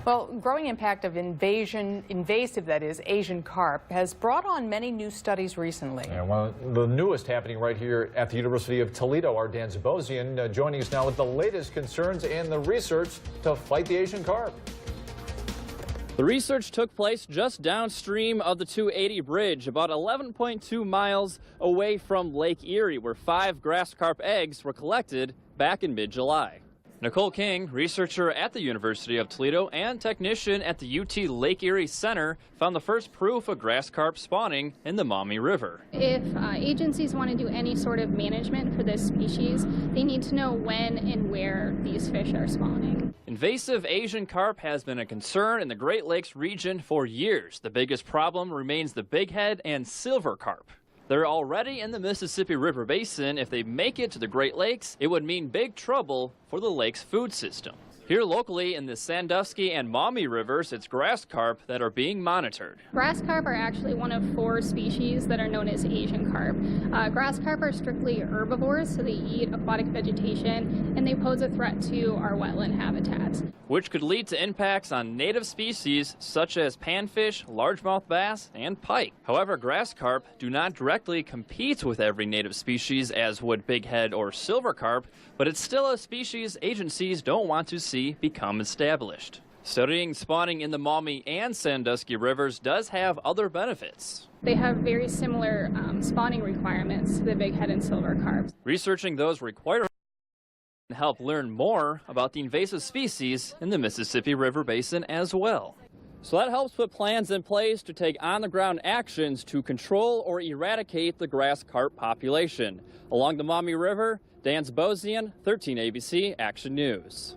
Well, growing impact of invasive that is, Asian carp has brought on many new studies recently. Yeah, well, the newest happening right here at the University of Toledo. Our Dan Zabosian joining us now with the latest concerns and the research to fight the Asian carp. The research took place just downstream of the 280 bridge, about 11.2 miles away from Lake Erie, where 5 grass carp eggs were collected back in mid-July. Nicole King, researcher at the University of Toledo and technician at the UT Lake Erie Center, found the first proof of grass carp spawning in the Maumee River. If agencies want to do any sort of management for this species, they need to know when and where these fish are spawning. Invasive Asian carp has been a concern in the Great Lakes region for years. The biggest problem remains the bighead and silver carp. They're already in the Mississippi River Basin. If they make it to the Great Lakes, it would mean big trouble for the lake's food system. Here locally in the Sandusky and Maumee Rivers, it's grass carp that are being monitored. Grass carp are actually one of 4 species that are known as Asian carp. Grass carp are strictly herbivores, so they eat aquatic vegetation, and they pose a threat to our wetland habitats, which could lead to impacts on native species such as panfish, largemouth bass, and pike. However, grass carp do not directly compete with every native species as would bighead or silver carp, but it's still a species agencies don't want to see become established. Studying spawning in the Maumee and Sandusky rivers does have other benefits. They have very similar spawning requirements to the bighead and silver carp. Researching those requirements can help learn more about the invasive species in the Mississippi River Basin as well. So that helps put plans in place to take on-the-ground actions to control or eradicate the grass carp population. Along the Maumee River, Dan Zabosian, 13 ABC Action News.